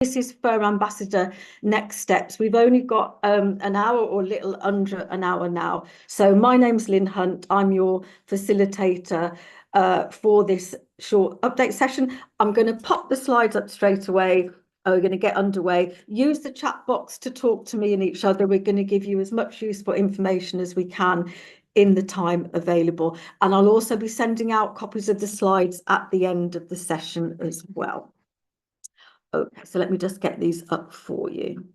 This is FIR Ambassador Next Steps. We've only got an hour or a little under an hour now. So my name's Lynn Hunt. I'm your facilitator for this short update session. I'm going to pop the slides up straight away. We're going to get underway. Use the chat box to talk to me and each other. We're going to give you as much useful information as we can in the time available. And I'll also be sending out copies of the slides at the end of the session as well. Okay, so let me just get these up for you.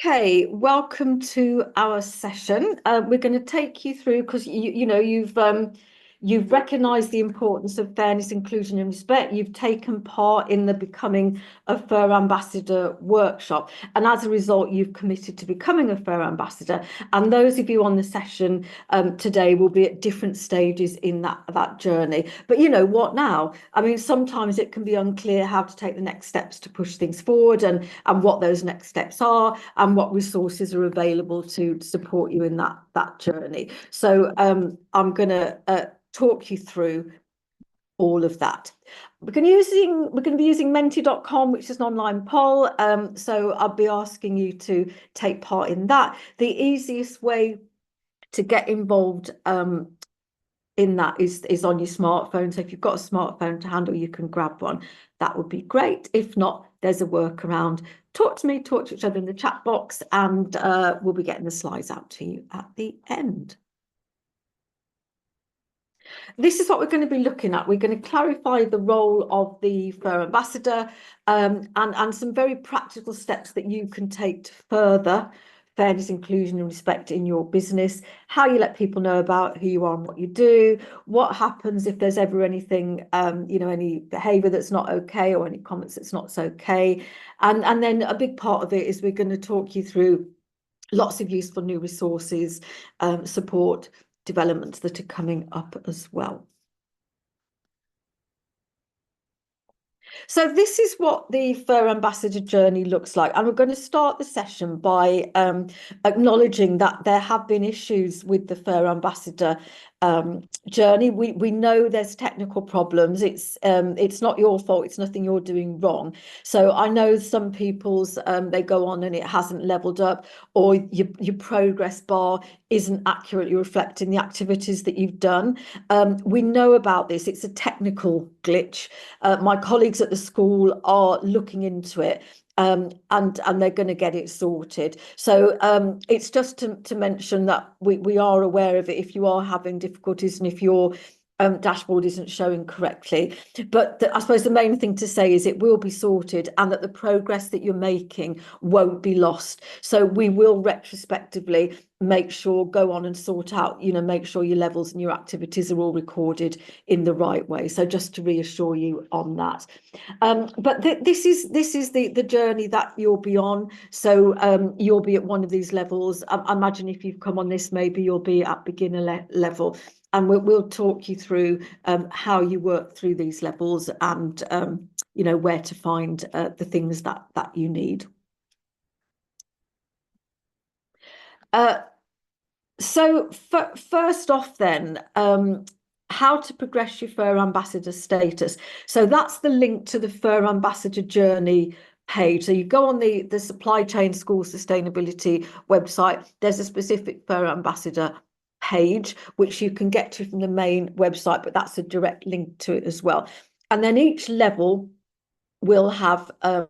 Okay, welcome to our session. We're going to take you through because you've recognised the importance of fairness, inclusion, and respect. You've taken part in the Becoming a FIR Ambassador workshop, and as a result, you've committed to becoming a FIR Ambassador. And those of you on the session today will be at different stages in that journey. But you know what now? I mean, sometimes it can be unclear how to take the next steps to push things forward, and what those next steps are, and what resources are available to support you in that journey. So I'm going to talk you through all of that. We're going to be using menti.com, which is an online poll. So I'll be asking you to take part in that. The easiest way to get involved in that is on your smartphone. So if you've got a smartphone to handle, you can grab one. That would be great. If not, there's a workaround. Talk to me, talk to each other in the chat box, and we'll be getting the slides out to you at the end. This is what we're going to be looking at. We're going to clarify the role of the FIR Ambassador and some very practical steps that you can take to further fairness, inclusion, and respect in your business, how you let people know about who you are and what you do, what happens if there's ever anything, any behaviour that's not okay or any comments that's not so okay. And then a big part of it is we're going to talk you through lots of useful new resources, support, developments that are coming up as well. So this is what the FIR Ambassador journey looks like. And we're going to start the session by acknowledging that there have been issues with the FIR Ambassador journey. We know there's technical problems. It's not your fault. It's nothing you're doing wrong. So I know some people's they go on and it hasn't leveled up, or your progress bar isn't accurately reflecting the activities that you've done. We know about this. It's a technical glitch. My colleagues at the school are looking into it. And they're going to get it sorted. So it's just to mention that we are aware of it if you are having difficulties and if your dashboard isn't showing correctly. But I suppose the main thing to say is it will be sorted and that the progress that you're making won't be lost. So we will retrospectively go on and sort out, make sure your levels and your activities are all recorded in the right way. So just to reassure you on that. But this is the journey that you'll be on. So you'll be at one of these levels. I imagine if you've come on this, maybe you'll be at beginner level. And we'll talk you through how you work through these levels and, where to find the things that you need. So first off then, how to progress your FIR Ambassador status. So that's the link to the FIR Ambassador journey page. So you go on the Supply Chain School Sustainability website. There's a specific FIR Ambassador page, which you can get to from the main website, but that's a direct link to it as well. And then each level will have a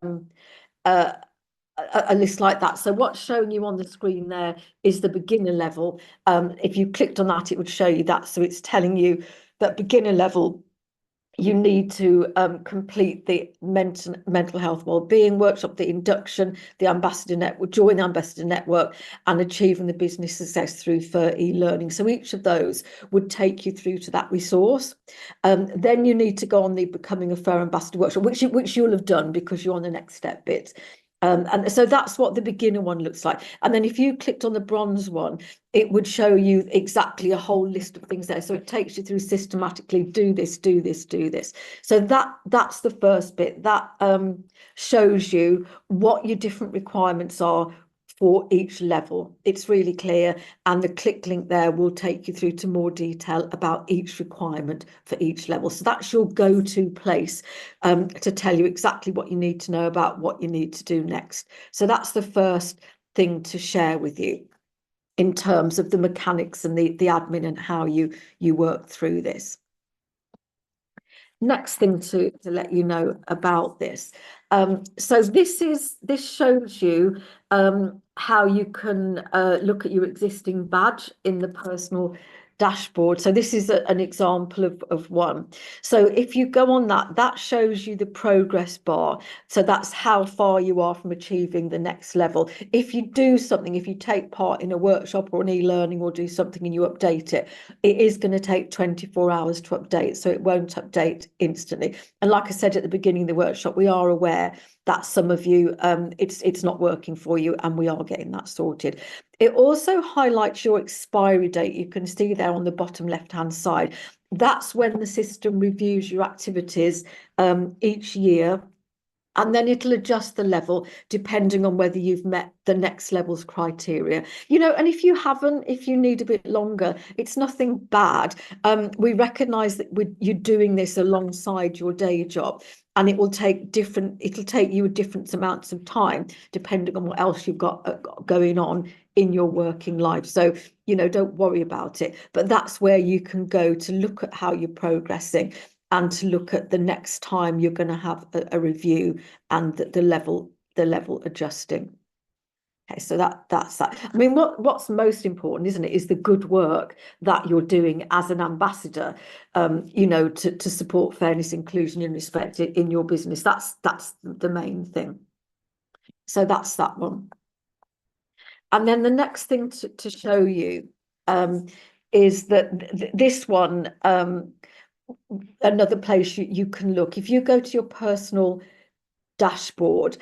list like that. So what's showing you on the screen there is the beginner level. If you clicked on that, it would show you that. So it's telling you that beginner level you need to complete the mental health wellbeing workshop, the induction, the ambassador network, join the ambassador network, and achieving the business success through FIR e-learning. So each of those would take you through to that resource. Then you need to go on the becoming a FIR ambassador workshop, which you'll have done because you're on the next step bit. And so that's what the beginner one looks like. And then if you clicked on the bronze one, it would show you exactly a whole list of things there. So it takes you through systematically, do this, do this, do this. So that's the first bit. That shows you what your different requirements are for each level. It's really clear. And the click link there will take you through to more detail about each requirement for each level. So that's your go-to place to tell you exactly what you need to know about what you need to do next. So that's the first thing to share with you in terms of the mechanics and the admin and how you work through this. Next thing to let you know about this. So this shows you how you can look at your existing badge in the personal dashboard. So this is an example of one. So if you go on that shows you the progress bar. So that's how far you are from achieving the next level. If you do something, if you take part in a workshop or an e-learning or do something and you update it, it is going to take 24 hours to update. So it won't update instantly. And like I said at the beginning of the workshop, we are aware that some of you, it's not working for you, and we are getting that sorted. It also highlights your expiry date. You can see there on the bottom left-hand side. That's when the system reviews your activities each year. And then it'll adjust the level depending on whether you've met the next level's criteria. And if you haven't, if you need a bit longer, it's nothing bad. We recognise that you're doing this alongside your day job, and it'll take you different amounts of time depending on what else you've got going on in your working life. So, don't worry about it. But that's where you can go to look at how you're progressing and to look at the next time you're going to have a review and the level adjusting. Okay, so that's that. I mean, what's most important, isn't it, is the good work that you're doing as an ambassador, to support fairness, inclusion, and respect in your business. That's the main thing. So that's that one. And then the next thing to show you is that this one. Another place you can look. If you go to your personal dashboard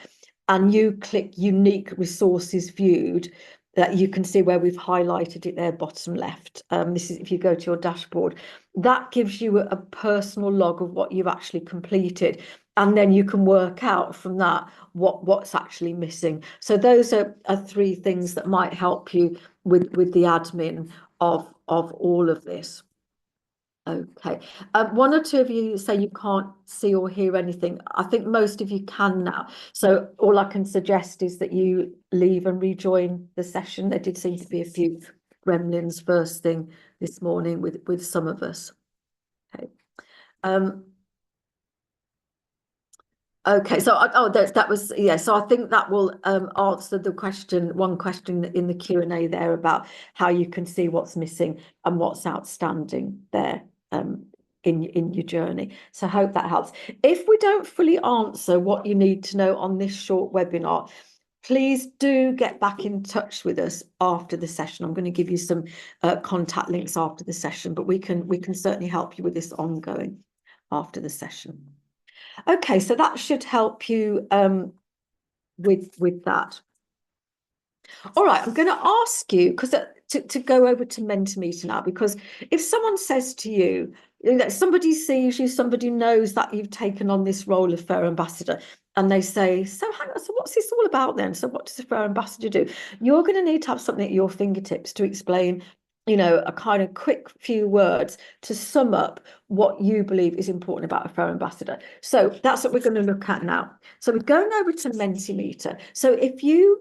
and you click unique resources viewed, that you can see where we've highlighted it there, bottom left. This is if you go to your dashboard, that gives you a personal log of what you've actually completed. And then you can work out from that what's actually missing. So those are three things that might help you with the admin of all of this. Okay. One or two of you say you can't see or hear anything. I think most of you can now. So all I can suggest is that you leave and rejoin the session. There did seem to be a few gremlins first thing this morning with some of us. Okay. Okay, so that was, yeah, so I think that will answer the one question in the Q&A there about how you can see what's missing and what's outstanding there in your journey. So I hope that helps. If we don't fully answer what you need to know on this short webinar, please do get back in touch with us after the session. I'm going to give you some contact links after the session, but we can certainly help you with this ongoing after the session. Okay, so that should help you with that. All right, I'm going to ask you to go over to Mentimeter now, because if someone says to you, somebody sees you, somebody knows that you've taken on this role of FIR ambassador, and they say, so hang on, so what's this all about then? So what does a FIR ambassador do? You're going to need to have something at your fingertips to explain, a kind of quick few words to sum up what you believe is important about a FIR ambassador. So that's what we're going to look at now. So we're going over to Mentimeter. So if you,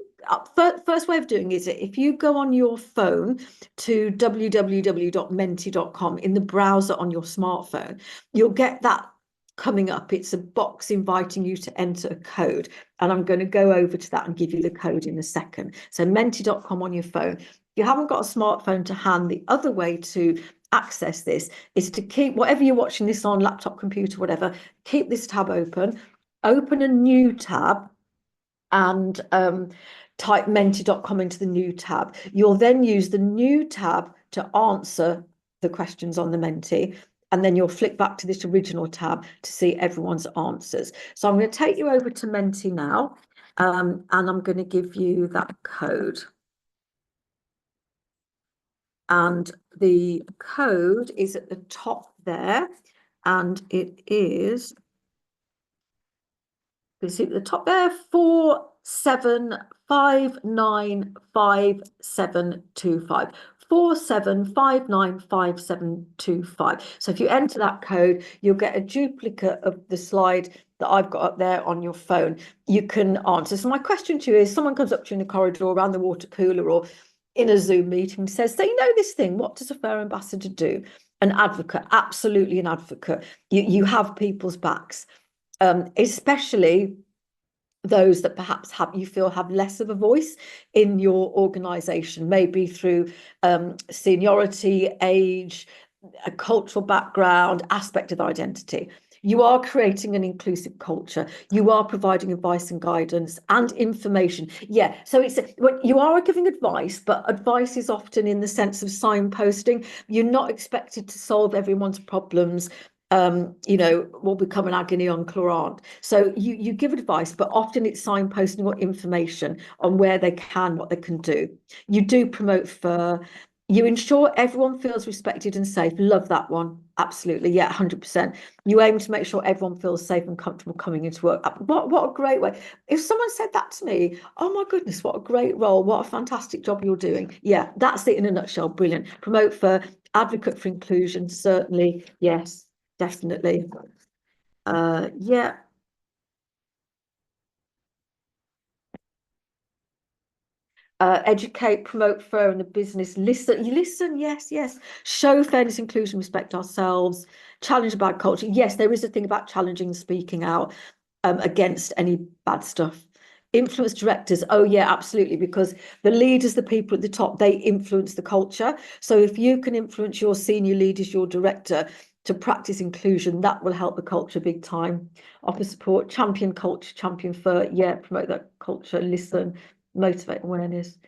first way of doing is if you go on your phone to www.menti.com in the browser on your smartphone, you'll get that coming up. It's a box inviting you to enter a code. And I'm going to go over to that and give you the code in a second. So menti.com on your phone. If you haven't got a smartphone to hand, the other way to access this is to keep whatever you're watching this on, laptop, computer, whatever, keep this tab open, open a new tab, and type menti.com into the new tab. You'll then use the new tab to answer the questions on the Menti, and then you'll flick back to this original tab to see everyone's answers. So I'm going to take you over to Menti now, and I'm going to give you that code. And the code is at the top there, and it is, you see at the top there, 47595725. 47595725. So if you enter that code, you'll get a duplicate of the slide that I've got up there on your phone. You can answer. So my question to you is, someone comes up to you in the corridor, around the water cooler, or in a Zoom meeting, says, so you know this thing, what does a FIR ambassador do? An advocate, absolutely an advocate. You have people's backs, especially those that perhaps you feel have less of a voice in your organization, maybe through seniority, age, a cultural background, aspect of identity. You are creating an inclusive culture. You are providing advice and guidance and information. Yeah, so you are giving advice, but advice is often in the sense of signposting. You're not expected to solve everyone's problems. Will become an agony uncle or aunt. So you give advice, but often it's signposting or information on where they can, what they can do. You do promote FIR. You ensure everyone feels respected and safe. Love that one. Absolutely. Yeah, 100%. You aim to make sure everyone feels safe and comfortable coming into work. What a great way. If someone said that to me, oh my goodness, what a great role. What a fantastic job you're doing. Yeah, that's it in a nutshell. Brilliant. Promote FIR, advocate for inclusion. Certainly. Yes. Definitely. Yeah. Educate, promote FIR in the business. Listen, yes. Show fairness, inclusion, respect ourselves. Challenge bad culture. Yes, there is a thing about challenging and speaking out against any bad stuff. Influence directors. Oh yeah, absolutely. Because the leaders, the people at the top, they influence the culture. So if you can influence your senior leaders, your director, to practice inclusion, that will help the culture big time. Offer support, champion culture, champion FIR. Yeah, promote that culture. Listen, motivate awareness,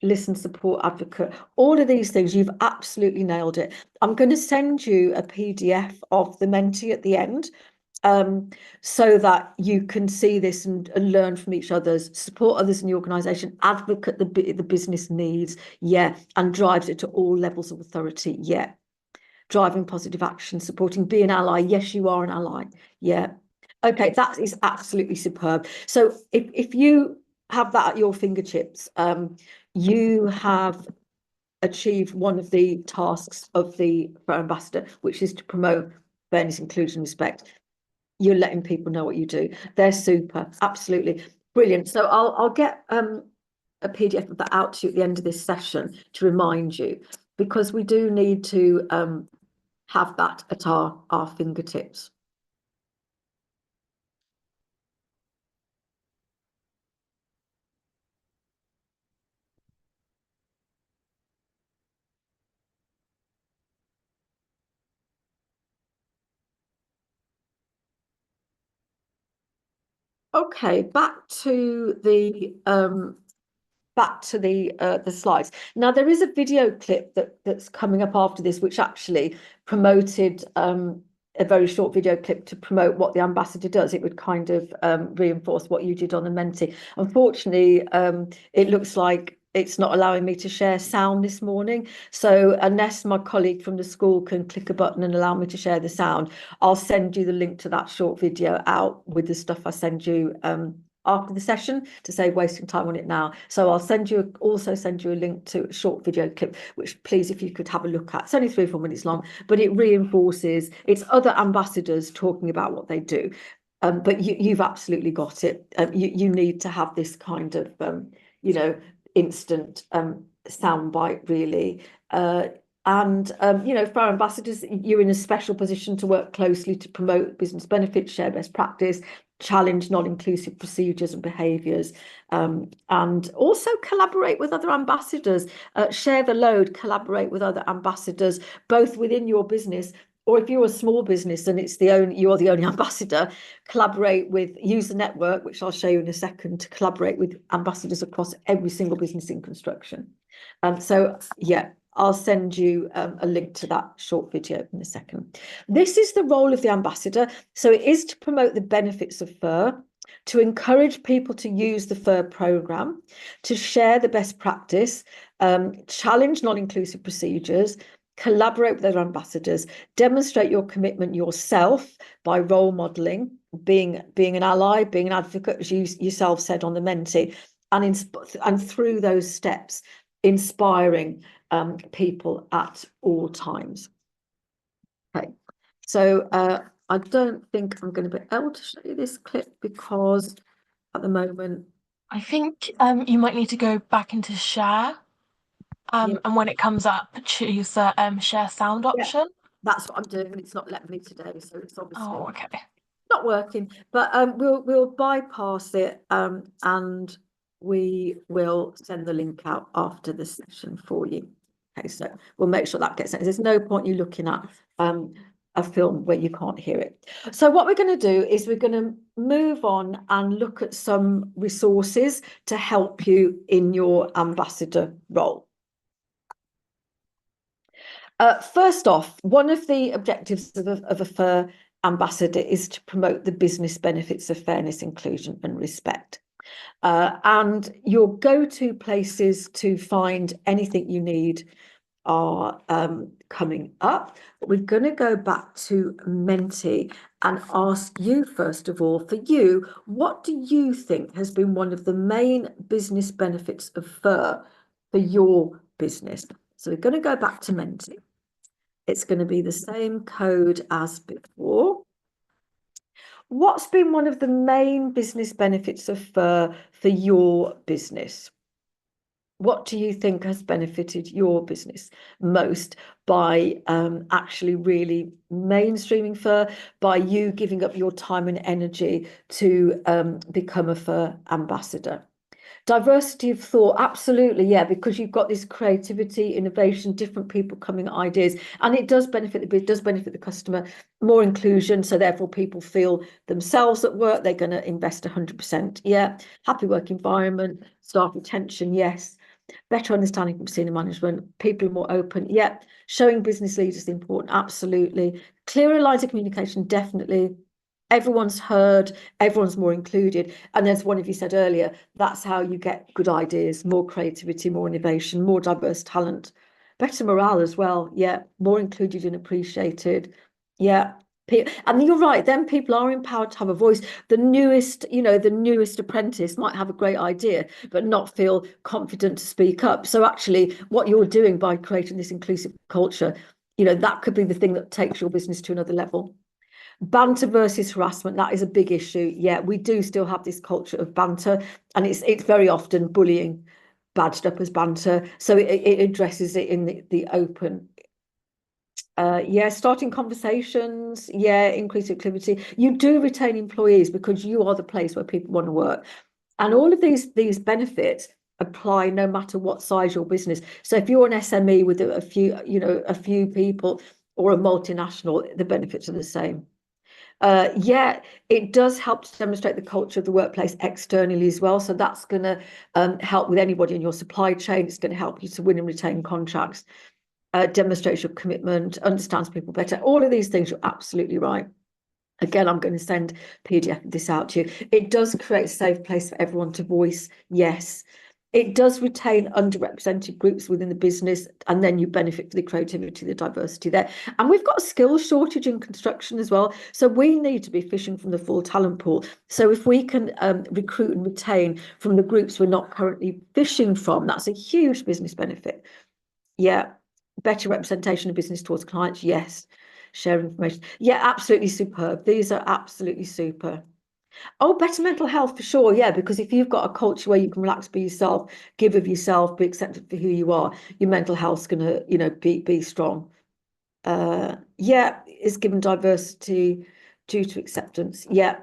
listen, support, advocate. All of these things, you've absolutely nailed it. I'm going to send you a PDF of the Menti at the end, so that you can see this and learn from each other's, support others in the organisation, advocate the business needs, yeah, and drives it to all levels of authority, yeah. Driving positive action, supporting, be an ally. Yes, you are an ally. Yeah. Okay, that is absolutely superb. So if you have that at your fingertips, you have achieved one of the tasks of the FIR ambassador, which is to promote fairness, inclusion, respect. You're letting people know what you do. They're super, absolutely brilliant. So I'll get a PDF of that out to you at the end of this session to remind you, because we do need to have that at our fingertips. Okay, back to the slides. Now there is a video clip that's coming up after this, which actually promoted a very short video clip to promote what the ambassador does. It would kind of reinforce what you did on the Menti. Unfortunately, it looks like it's not allowing me to share sound this morning. So unless my colleague from the school can click a button and allow me to share the sound, I'll send you the link to that short video out with the stuff I send you after the session, to save wasting time on it now. So I'll also send you a link to a short video clip, which please, if you could have a look at. It's only 3 or 4 minutes long, but it reinforces, it's other ambassadors talking about what they do. But you've absolutely got it. You need to have this kind of, instant soundbite, really. And, for our ambassadors, you're in a special position to work closely to promote business benefits, share best practice, challenge non-inclusive procedures and behaviours, and also collaborate with other ambassadors, share the load, collaborate with other ambassadors, both within your business, or if you're a small business and you're the only ambassador, use the network, which I'll show you in a second, to collaborate with ambassadors across every single business in construction. So yeah, I'll send you a link to that short video in a second. This is the role of the ambassador. So it is to promote the benefits of FIR, to encourage people to use the FIR programme, to share the best practice, challenge non-inclusive procedures, collaborate with other ambassadors, demonstrate your commitment yourself by role modelling, being an ally, being an advocate, as you yourself said on the Menti, and through those steps, inspiring people at all times. Okay, so I don't think I'm going to be able to show you this clip because at the moment, I think you might need to go back into share, yeah, and when it comes up, choose the share sound option. that's what I'm doing, and it's not letting me today, so it's obviously Oh, okay. not working. But we'll bypass it, and we will send the link out after the session for you. Okay, so we'll make sure that gets sent. There's no point you looking at a film where you can't hear it. So what we're going to do is we're going to move on and look at some resources to help you in your ambassador role. First off, one of the objectives of a FIR ambassador is to promote the business benefits of fairness, inclusion and respect. And your go-to places to find anything you need are coming up. But we're going to go back to Menti and ask you, first of all, for you, what do you think has been one of the main business benefits of FIR for your business? So we're going to go back to Menti. It's going to be the same code as before. What's been one of the main business benefits of FIR for your business? What do you think has benefited your business most by actually really mainstreaming FIR, by you giving up your time and energy to become a FIR ambassador? Diversity of thought, absolutely, yeah, because you've got this creativity, innovation, different people coming ideas, and it does benefit the customer. More inclusion, so therefore people feel themselves at work, they're going to invest 100%. Yeah, happy work environment, staff retention, yes. Better understanding from senior management, people are more open, yeah. Showing business leaders important, absolutely. Clearer lines of communication, definitely. Everyone's heard, everyone's more included. And as one of you said earlier, that's how you get good ideas, more creativity, more innovation, more diverse talent, better morale as well. Yeah, more included and appreciated. Yeah. And you're right, then people are empowered to have a voice. The newest apprentice might have a great idea, but not feel confident to speak up. So actually, what you're doing by creating this inclusive culture, that could be the thing that takes your business to another level. Banter versus harassment, that is a big issue. Yeah, we do still have this culture of banter, and it's very often bullying badged up as banter. So it addresses it in the open. Yeah, starting conversations, yeah, increase activity. You do retain employees because you are the place where people want to work. And all of these benefits apply no matter what size your business. So if you're an SME with a few people, or a multinational, the benefits are the same. Yeah, it does help to demonstrate the culture of the workplace externally as well. So that's going to help with anybody in your supply chain. It's going to help you to win and retain contracts, demonstrates your commitment, understands people better. All of these things, you're absolutely right. Again, I'm going to send PDF of this out to you. It does create a safe place for everyone to voice, yes. It does retain underrepresented groups within the business, and then you benefit for the creativity, the diversity there. And we've got a skills shortage in construction as well. So we need to be fishing from the full talent pool. So if we can recruit and retain from the groups we're not currently fishing from, that's a huge business benefit. Yeah. Better representation of business towards clients, yes. Share information. Yeah, absolutely superb. These are absolutely super. Oh, better mental health for sure. Yeah, because if you've got a culture where you can relax, be yourself, give of yourself, be accepted for who you are, your mental health's gonna, be strong. Yeah, is given diversity due to acceptance. Yeah,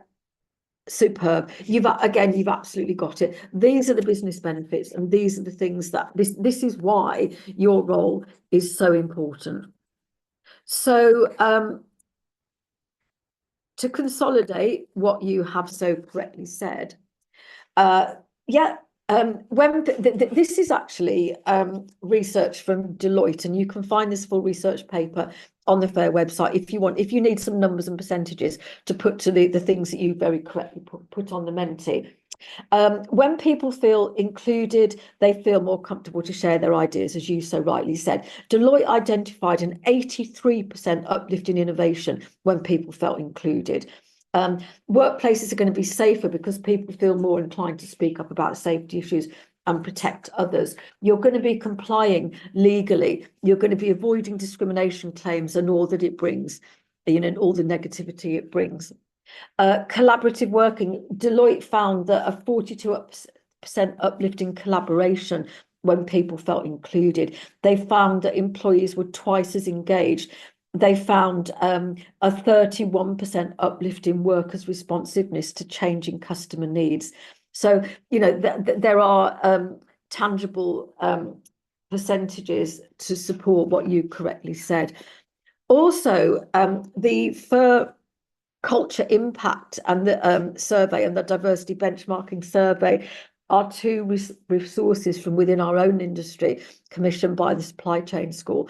superb. You've absolutely got it. These are the business benefits, and these are the things that this is why your role is so important. So, to consolidate what you have so correctly said, yeah, when this is actually research from Deloitte, and you can find this full research paper on the FAIR website if you need some numbers and percentages to put to the things that you very correctly put on the Menti. When people feel included, they feel more comfortable to share their ideas, as you so rightly said. Deloitte identified an 83% uplift in innovation when people felt included. Workplaces are going to be safer because people feel more inclined to speak up about safety issues and protect others. You're going to be complying legally. You're going to be avoiding discrimination claims and all that it brings, and all the negativity it brings. Collaborative working, Deloitte found that a 42% uplift in collaboration when people felt included. They found that employees were twice as engaged. They found a 31% uplift in workers' responsiveness to changing customer needs. So, there are tangible percentages to support what you correctly said. Also, the FIR culture impact and the survey and the diversity benchmarking survey are two resources from within our own industry commissioned by the Supply Chain School,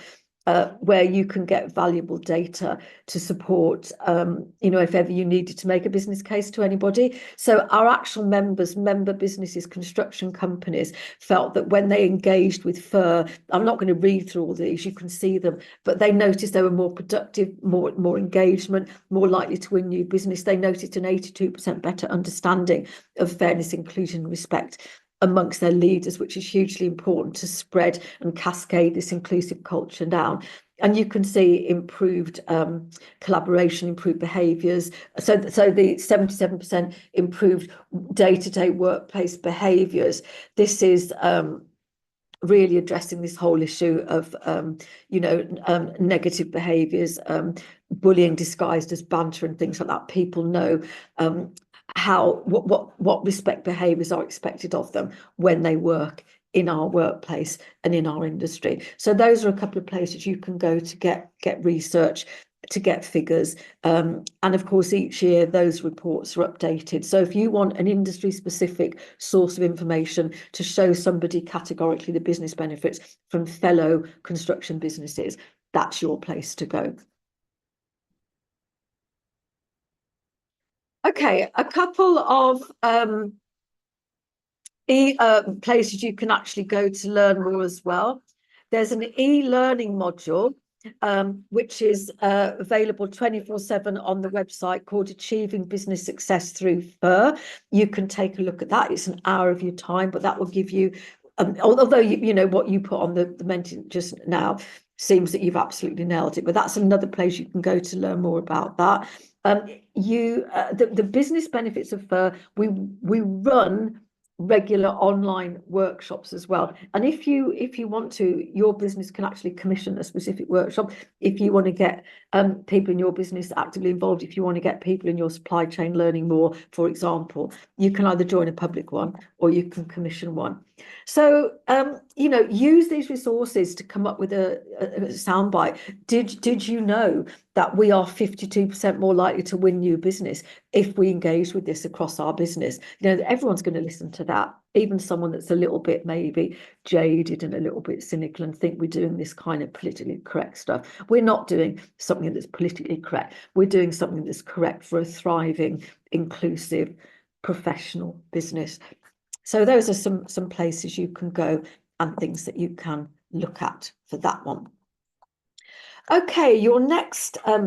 where you can get valuable data to support, if ever you needed to make a business case to anybody. So our actual member businesses, construction companies, felt that when they engaged with FIR, I'm not going to read through all these, you can see them, but they noticed they were more productive, more engagement, more likely to win new business. They noticed an 82% better understanding of fairness, inclusion, and respect amongst their leaders, which is hugely important to spread and cascade this inclusive culture down. And you can see improved collaboration, improved behaviours. So the 77% improved day-to-day workplace behaviours. This is really addressing this whole issue of negative behaviours, bullying disguised as banter and things like that. People know what respect behaviours are expected of them when they work in our workplace and in our industry. So those are a couple of places you can go to get research, to get figures. And of course, each year those reports are updated. So if you want an industry specific source of information to show somebody categorically the business benefits from fellow construction businesses, that's your place to go. Okay, a couple of places you can actually go to learn more as well. There's an e-learning module, which is available 24/7 on the website, called Achieving Business Success Through FIR. You can take a look at that. It's an hour of your time, but that will give you, although what you put on the Menti just now seems that you've absolutely nailed it, but that's another place you can go to learn more about that. The business benefits of FIR, we run regular online workshops as well, and if you want to, your business can actually commission a specific workshop. If you want to get people in your business actively involved, if you want to get people in your supply chain learning more, for example, you can either join a public one or you can commission one. So use these resources to come up with a soundbite. Did you know that we are 52% more likely to win new business if we engage with this across our business? Everyone's going to listen to that, even someone that's a little bit maybe jaded and a little bit cynical and think we're doing this kind of politically correct stuff. We're not doing something that's politically correct. We're doing something that's correct for a thriving, inclusive, professional business. So those are some places you can go and things that you can look at for that one. Okay, your next